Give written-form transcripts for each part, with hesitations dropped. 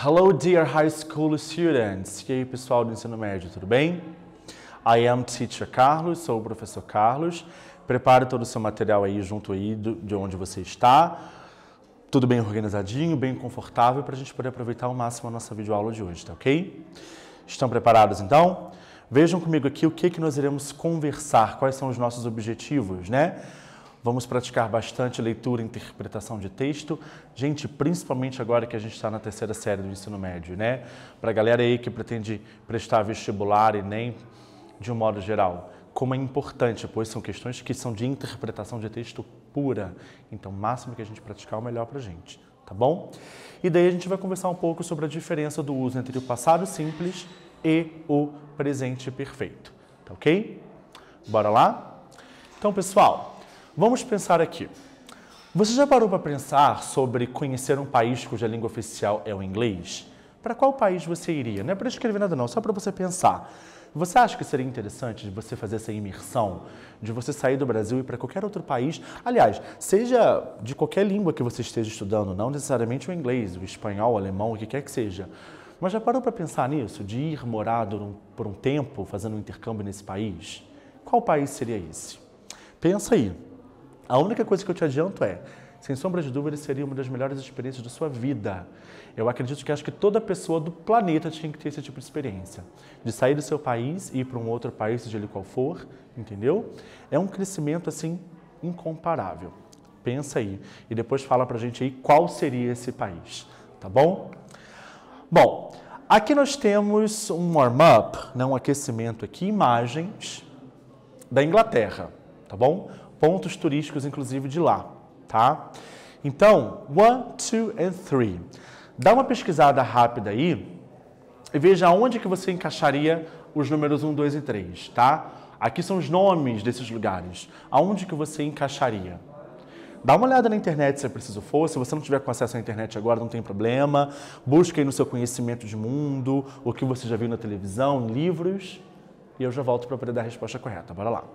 Hello, dear high school students. E aí, pessoal do ensino médio, tudo bem? I am Teacher Carlos, sou o professor Carlos. Prepare todo o seu material aí junto aí de onde você está. Tudo bem organizadinho, bem confortável para a gente poder aproveitar ao máximo a nossa videoaula de hoje, tá ok? Estão preparados então? Vejam comigo aqui o que nós iremos conversar, quais são os nossos objetivos, né? Vamos praticar bastante leitura e interpretação de texto. Gente, principalmente agora que a gente está na terceira série do ensino médio, né? Para a galera aí que pretende prestar vestibular e nem de um modo geral. Como é importante, pois são questões que são de interpretação de texto pura. Então, o máximo que a gente praticar, o melhor para a gente, tá bom? E daí a gente vai conversar um pouco sobre a diferença do uso entre o passado simples e o presente perfeito, tá ok? Bora lá? Então, pessoal, vamos pensar aqui. Você já parou para pensar sobre conhecer um país cuja língua oficial é o inglês? Para qual país você iria? Não é para escrever nada não, só para você pensar. Você acha que seria interessante de você fazer essa imersão, de você sair do Brasil e ir para qualquer outro país? Aliás, seja de qualquer língua que você esteja estudando, não necessariamente o inglês, o espanhol, o alemão, o que quer que seja. Mas já parou para pensar nisso, de ir morar por um tempo, fazendo um intercâmbio nesse país? Qual país seria esse? Pensa aí. A única coisa que eu te adianto é, sem sombra de dúvida, seria uma das melhores experiências da sua vida. Eu acredito que acho que toda pessoa do planeta tinha que ter esse tipo de experiência. De sair do seu país e ir para um outro país, seja ele qual for, entendeu? É um crescimento, assim, incomparável. Pensa aí. E depois fala pra gente aí qual seria esse país, tá bom? Bom, aqui nós temos um warm-up, né, um aquecimento aqui, imagens da Inglaterra, tá bom? Pontos turísticos, inclusive, de lá, tá? Então, 1, 2 and 3. Dá uma pesquisada rápida aí e veja onde que você encaixaria os números 1, 2 e 3, tá? Aqui são os nomes desses lugares. Aonde que você encaixaria? Dá uma olhada na internet se é preciso for. Se você não tiver com acesso à internet agora, não tem problema. Busque aí no seu conhecimento de mundo, o que você já viu na televisão, em livros. E eu já volto para poder dar a resposta correta. Bora lá.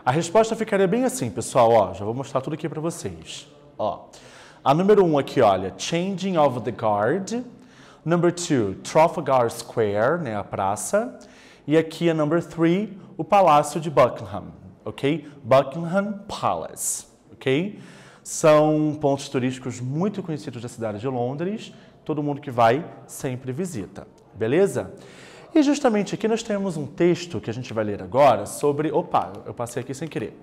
A resposta ficaria bem assim, pessoal, ó, já vou mostrar tudo aqui para vocês. Ó, a número 1 aqui, olha, Changing of the Guard. Number 2, Trafalgar Square, né, a praça. E aqui a number 3, o Palácio de Buckingham, ok? Buckingham Palace, ok? São pontos turísticos muito conhecidos da cidade de Londres. Todo mundo que vai sempre visita, beleza? E justamente aqui nós temos um texto que a gente vai ler agora sobre... Opa, eu passei aqui sem querer.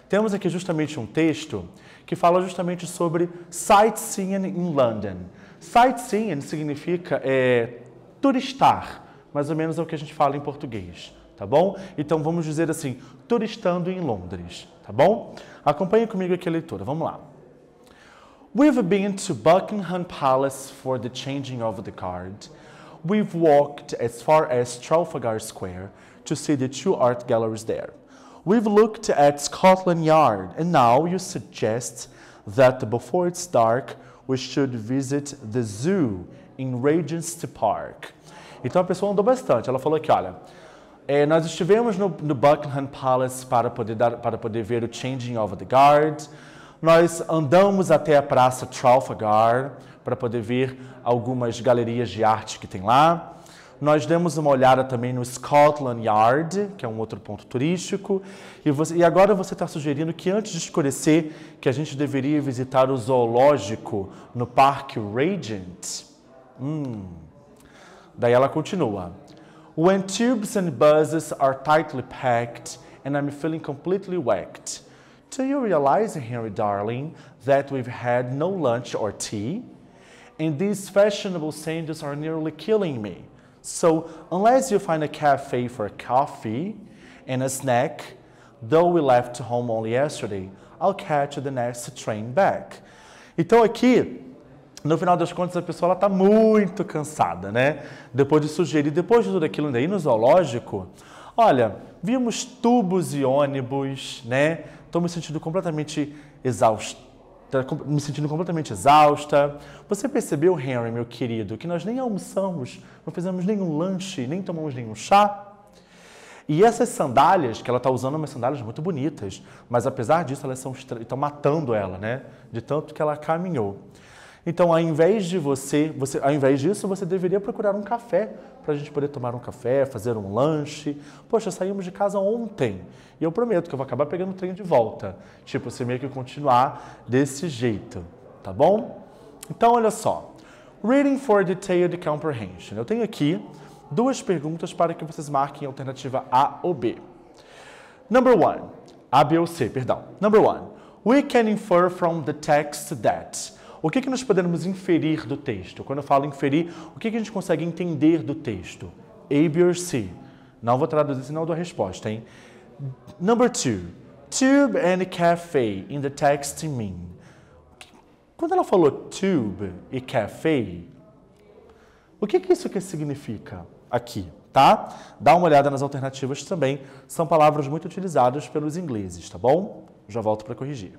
Temos aqui justamente um texto que fala justamente sobre sightseeing in London. Sightseeing significa turistar, mais ou menos é o que a gente fala em português, tá bom? Então vamos dizer assim, turistando em Londres, tá bom? Acompanhe comigo aqui a leitura, vamos lá. We've been to Buckingham Palace for the changing of the guard. We've walked as far as Trafalgar Square to see the two art galleries there. We've looked at Scotland Yard, and now you suggest that before it's dark, we should visit the zoo in Regent's Park. Então a pessoa andou bastante. Ela falou aqui, olha, nós estivemos no Buckingham Palace para poder ver o Changing of the Guard. Nós andamos até a Praça Trafalgar para poder ver algumas galerias de arte que tem lá. Nós demos uma olhada também no Scotland Yard, que é um outro ponto turístico. E agora você está sugerindo que antes de escurecer, que a gente deveria visitar o zoológico no Parque Regent. Daí ela continua. When tubes and buses are tightly packed and I'm feeling completely wrecked. Do you realize, Henry darling, that we've had no lunch or tea? And these fashionable sandals are nearly killing me. So, unless you find a cafe for coffee and a snack, though we left home only yesterday, I'll catch the next train back. Então aqui, no final das contas, a pessoa está muito cansada, né? Depois de sugerir, depois de tudo aquilo daí no zoológico, olha, vimos tubos e ônibus, né? Estou me sentindo completamente exausta. Você percebeu, Henry, meu querido, que nós nem almoçamos, não fizemos nenhum lanche, nem tomamos nenhum chá? E essas sandálias que ela está usando, são umas sandálias muito bonitas, mas apesar disso, elas estão matando ela, né? De tanto que ela caminhou. Então, ao invés disso, você deveria procurar um café para a gente poder tomar um café, fazer um lanche. Poxa, saímos de casa ontem e eu prometo que eu vou acabar pegando o trem de volta. Tipo, você meio que continuar desse jeito, tá bom? Então, olha só. Reading for detailed comprehension. Eu tenho aqui duas perguntas para que vocês marquem a alternativa A ou B. Number one. A, B ou C, perdão. Number one. We can infer from the text that... O que nós podemos inferir do texto? Quando eu falo inferir, o que a gente consegue entender do texto? A, B ou C? Não vou traduzir, senão eu dou a resposta, hein? Number two. Tube and cafe in the text mean. Quando ela falou tube e café, o que isso aqui significa aqui, tá? Dá uma olhada nas alternativas também. São palavras muito utilizadas pelos ingleses, tá bom? Já volto para corrigir.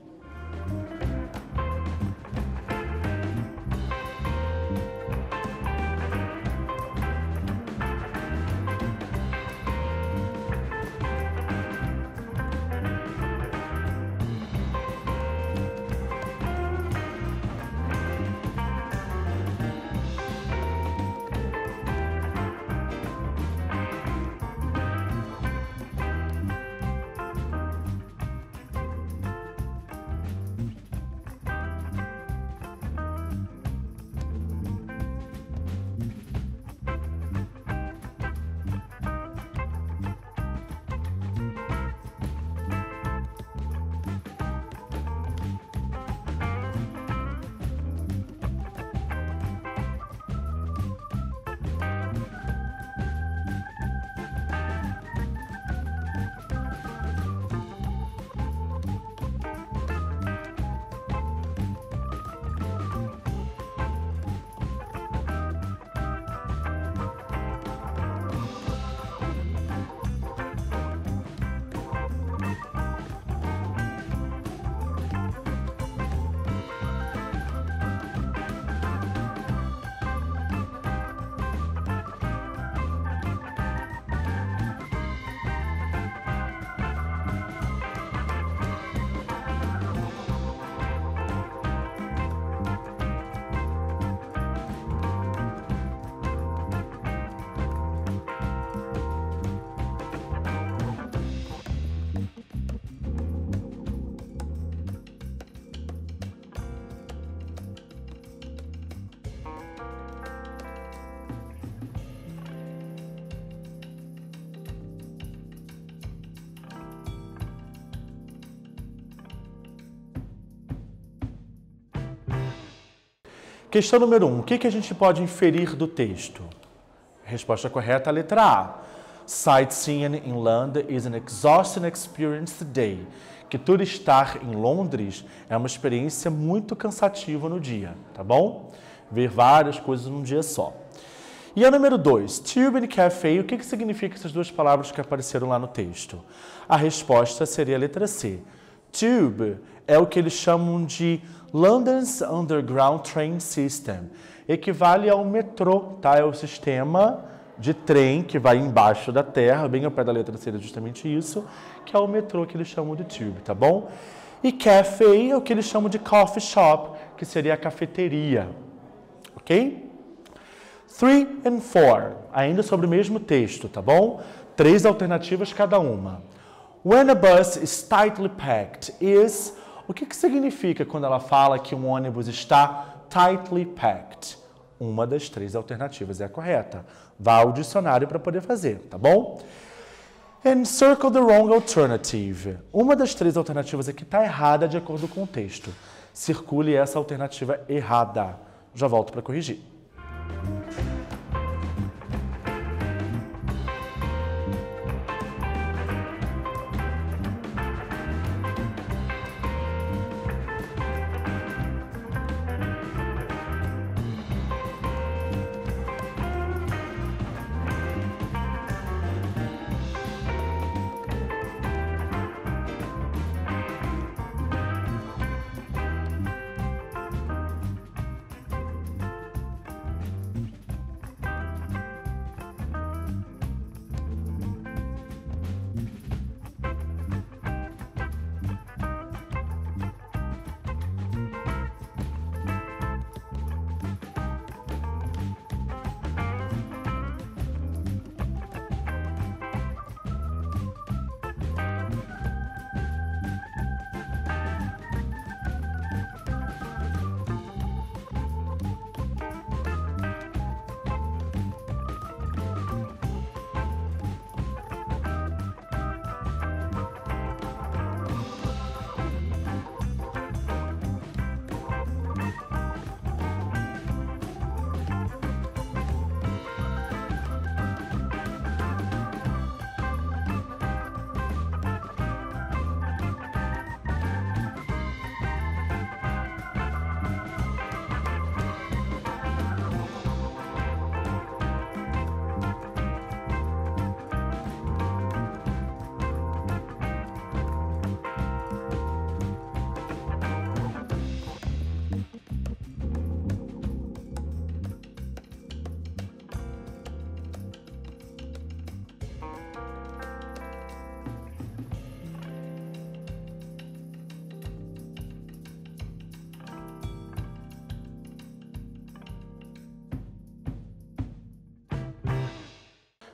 Questão número 1. O que a gente pode inferir do texto? Resposta correta, a letra A. Sightseeing in London is an exhausting experience today. Que turistar em Londres é uma experiência muito cansativa no dia, tá bom? Ver várias coisas num dia só. E a número 2, tube and café, o que significa essas duas palavras que apareceram lá no texto? A resposta seria a letra C. Tube é o que eles chamam de London's Underground Train System. Equivale ao metrô, tá? É o sistema de trem que vai embaixo da terra, bem ao pé da letra C é justamente isso, que é o metrô que eles chamam de tube, tá bom? E café é o que eles chamam de coffee shop, que seria a cafeteria, ok? 3 and 4, ainda sobre o mesmo texto, tá bom? 3 alternativas cada uma. When a bus is tightly packed is... O que significa quando ela fala que um ônibus está tightly packed? Uma das 3 alternativas é a correta. Vá ao dicionário para poder fazer, tá bom? And circle the wrong alternative. Uma das 3 alternativas aqui está errada de acordo com o texto. Circule essa alternativa errada. Já volto para corrigir.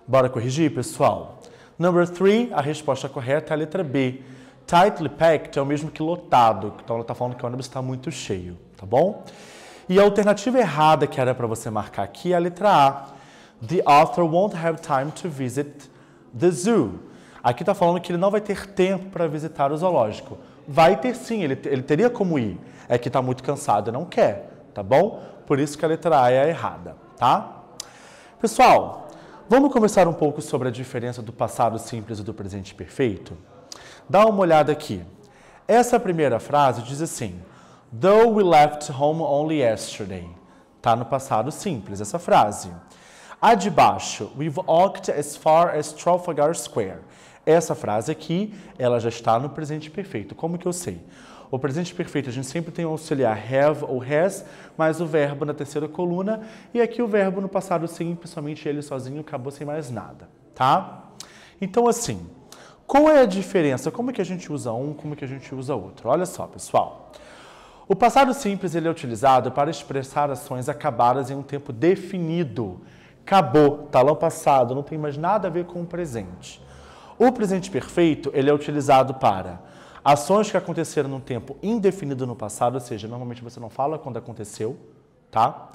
Bora corrigir, pessoal? Number 3, a resposta correta é a letra B. Tightly packed é o mesmo que lotado. Então, ela está falando que o ônibus está muito cheio, tá bom? E a alternativa errada que era para você marcar aqui é a letra A. The author won't have time to visit the zoo. Aqui está falando que ele não vai ter tempo para visitar o zoológico. Vai ter sim, ele teria como ir. É que está muito cansado e não quer, tá bom? Por isso que a letra A é a errada, tá? Pessoal, vamos conversar um pouco sobre a diferença do passado simples e do presente perfeito? Dá uma olhada aqui. Essa primeira frase diz assim: Though we left home only yesterday. Tá no passado simples essa frase. A de baixo, we've walked as far as Trafalgar Square. Essa frase aqui, ela já está no presente perfeito. Como que eu sei? O presente perfeito, a gente sempre tem o auxiliar have ou has, mais o verbo na terceira coluna, e aqui o verbo no passado simples, somente ele sozinho, acabou sem mais nada, tá? Então, assim, qual é a diferença? Como é que a gente usa um, como é que a gente usa outro? Olha só, pessoal. O passado simples, ele é utilizado para expressar ações acabadas em um tempo definido. Acabou, está lá o passado, não tem mais nada a ver com o presente. O presente perfeito, ele é utilizado para ações que aconteceram num tempo indefinido no passado, ou seja, normalmente você não fala quando aconteceu, tá?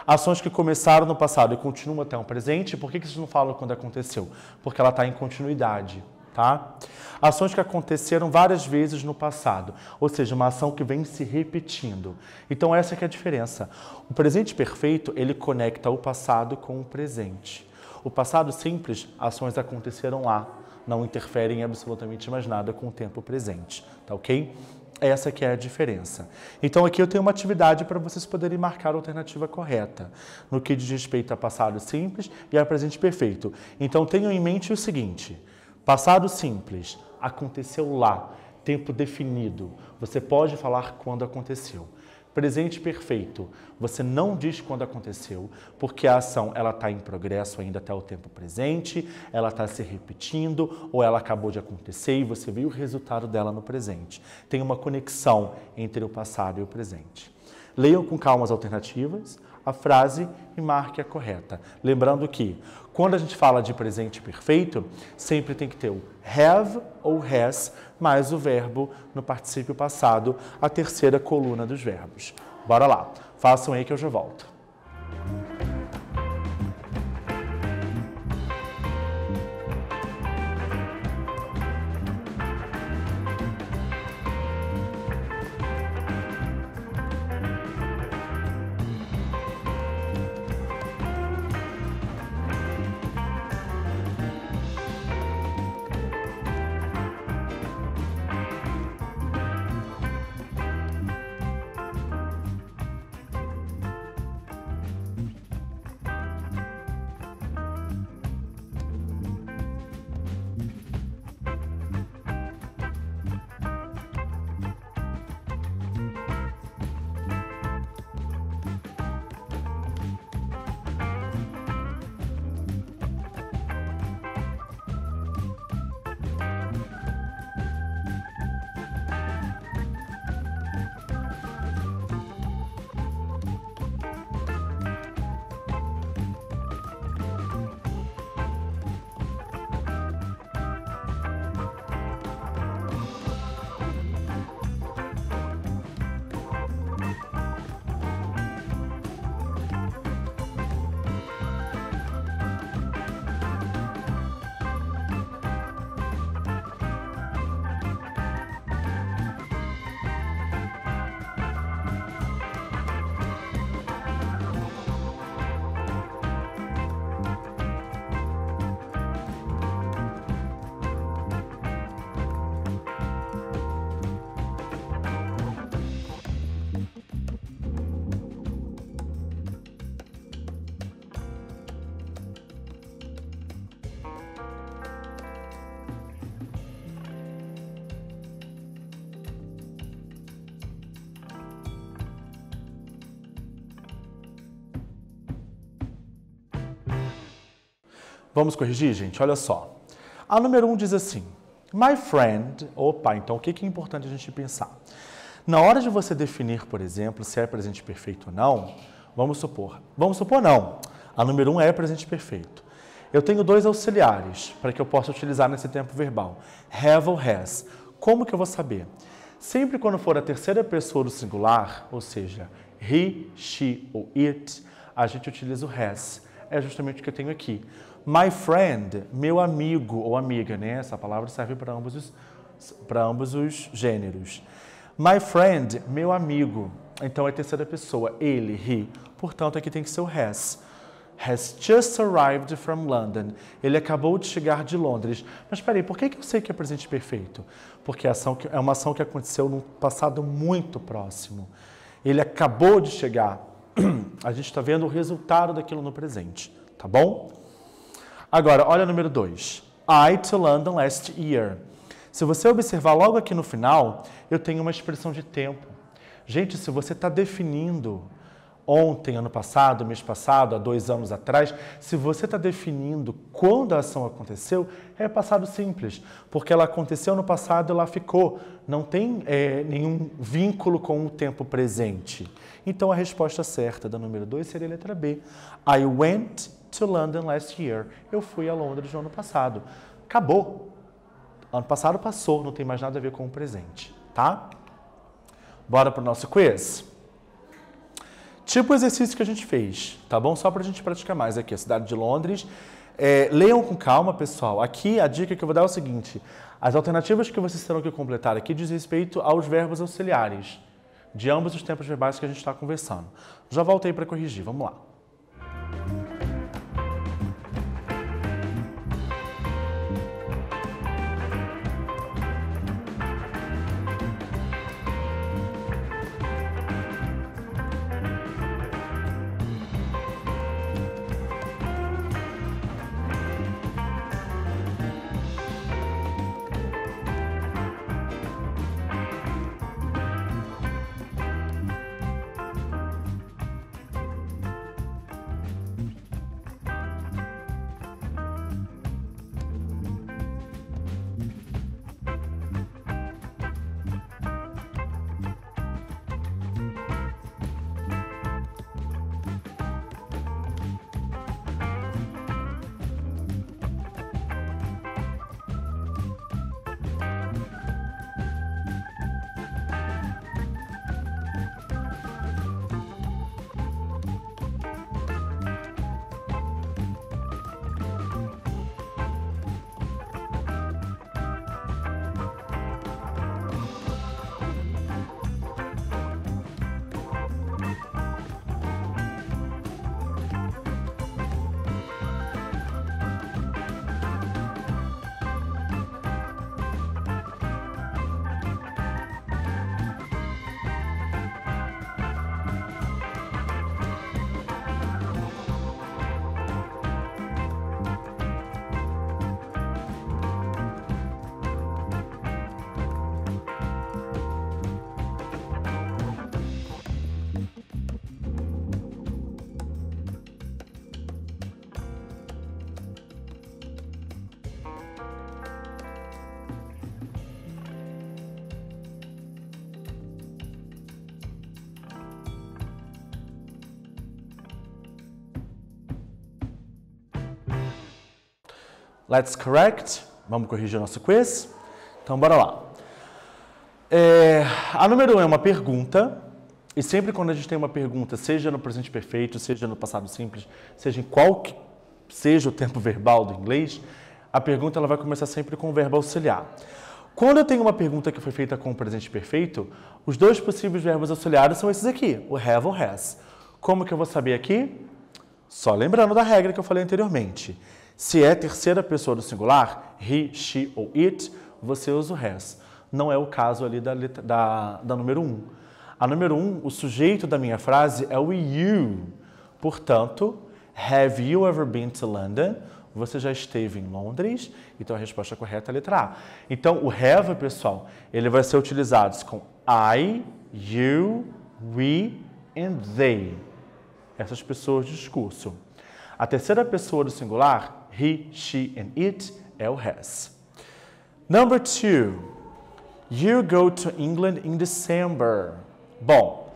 Ações que começaram no passado e continuam até o presente, por que vocês não falam quando aconteceu? Porque ela está em continuidade, tá? Ações que aconteceram várias vezes no passado, ou seja, uma ação que vem se repetindo. Então essa que é a diferença. O presente perfeito, ele conecta o passado com o presente. O passado simples, ações aconteceram lá, não interferem em absolutamente mais nada com o tempo presente, tá ok? Essa que é a diferença. Então aqui eu tenho uma atividade para vocês poderem marcar a alternativa correta, no que diz respeito a passado simples e a presente perfeito. Então tenham em mente o seguinte: passado simples, aconteceu lá, tempo definido. Você pode falar quando aconteceu. Presente perfeito, você não diz quando aconteceu, porque a ação ela está em progresso ainda até o tempo presente, ela está se repetindo ou ela acabou de acontecer e você viu o resultado dela no presente. Tem uma conexão entre o passado e o presente. Leiam com calma as alternativas, a frase e marque a correta. Lembrando que, quando a gente fala de presente perfeito, sempre tem que ter o have ou has mais o verbo no particípio passado, a terceira coluna dos verbos. Bora lá, façam aí que eu já volto. Vamos corrigir, gente? Olha só. A número 1 diz assim: my friend. Opa, então o que é importante a gente pensar? Na hora de você definir, por exemplo, se é presente perfeito ou não, vamos supor não. A número 1 é presente perfeito. Eu tenho dois auxiliares para que eu possa utilizar nesse tempo verbal: have ou has. Como que eu vou saber? Sempre quando for a terceira pessoa do singular, ou seja, he, she ou it, a gente utiliza o has. É justamente o que eu tenho aqui. My friend, meu amigo ou amiga, né? Essa palavra serve para ambos os gêneros. My friend, meu amigo. Então é terceira pessoa, ele, he. Portanto, aqui tem que ser o has. Has just arrived from London. Ele acabou de chegar de Londres. Mas espera aí, por que eu sei que é presente perfeito? Porque é uma ação que aconteceu num passado muito próximo. Ele acabou de chegar. A gente está vendo o resultado daquilo no presente, tá bom? Agora, olha o número 2. I to London last year. Se você observar logo aqui no final, eu tenho uma expressão de tempo. Gente, se você está definindo ontem, ano passado, mês passado, há 2 anos atrás, se você está definindo quando a ação aconteceu, é passado simples, porque ela aconteceu no passado e ela ficou. Não tem nenhum vínculo com o tempo presente. Então, a resposta certa da número 2 seria a letra B. I went to London last year. Eu fui a Londres no ano passado. Acabou. Ano passado passou, não tem mais nada a ver com o presente, tá? Bora para o nosso quiz? Tipo o exercício que a gente fez, tá bom? Só para a gente praticar mais aqui. A cidade de Londres Leiam com calma, pessoal. Aqui a dica que eu vou dar é o seguinte. As alternativas que vocês terão que completar aqui diz respeito aos verbos auxiliares de ambos os tempos verbais que a gente está conversando. Já voltei para corrigir, vamos lá. Let's correct. Vamos corrigir o nosso quiz? Então, bora lá. A número 1 é uma pergunta. E sempre quando a gente tem uma pergunta, seja no presente perfeito, seja no passado simples, seja em qual que seja o tempo verbal do inglês, a pergunta ela vai começar sempre com o verbo auxiliar. Quando eu tenho uma pergunta que foi feita com o presente perfeito, os dois possíveis verbos auxiliares são esses aqui, o have ou has. Como que eu vou saber aqui? Só lembrando da regra que eu falei anteriormente. Se é terceira pessoa do singular, he, she ou it, você usa o has. Não é o caso ali da número 1. A número 1, o sujeito da minha frase é o you. Portanto, have you ever been to London? Você já esteve em Londres? Então, a resposta correta é a letra A. Então, o have, pessoal, ele vai ser utilizado com I, you, we and they. Essas pessoas de discurso. A terceira pessoa do singular, he, she and it, é o has. Number 2. You go to England in December. Bom,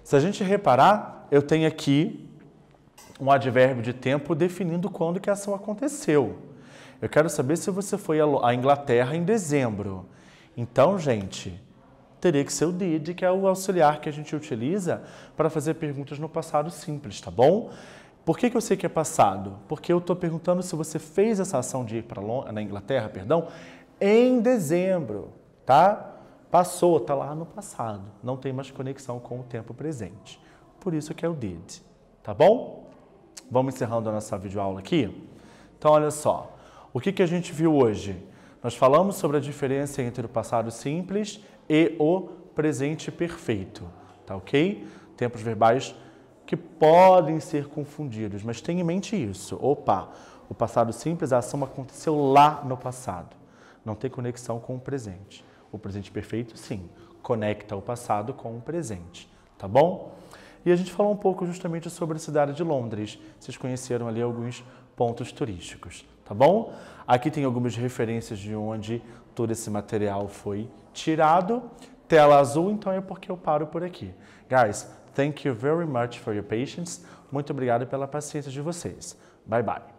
se a gente reparar, eu tenho aqui um advérbio de tempo definindo quando que a ação aconteceu. Eu quero saber se você foi à Inglaterra em dezembro. Então, gente, teria que ser o did, que é o auxiliar que a gente utiliza para fazer perguntas no passado simples, tá bom? Por que eu sei que é passado? Porque eu estou perguntando se você fez essa ação de ir na Inglaterra, em dezembro, tá? Passou, tá lá no passado. Não tem mais conexão com o tempo presente. Por isso que é o did, tá bom? Vamos encerrando a nossa videoaula aqui? Então, olha só. O que a gente viu hoje? Nós falamos sobre a diferença entre o passado simples e o presente perfeito, tá ok? Tempos verbais que podem ser confundidos, mas tenha em mente isso. Opa, o passado simples, a ação aconteceu lá no passado. Não tem conexão com o presente. O presente perfeito, sim, conecta o passado com o presente, tá bom? E a gente falou um pouco justamente sobre a cidade de Londres. Vocês conheceram ali alguns pontos turísticos, tá bom? Aqui tem algumas referências de onde todo esse material foi tirado. Tela azul, então é porque eu paro por aqui. Guys, thank you very much for your patience. Muito obrigado pela paciência de vocês. Bye, bye.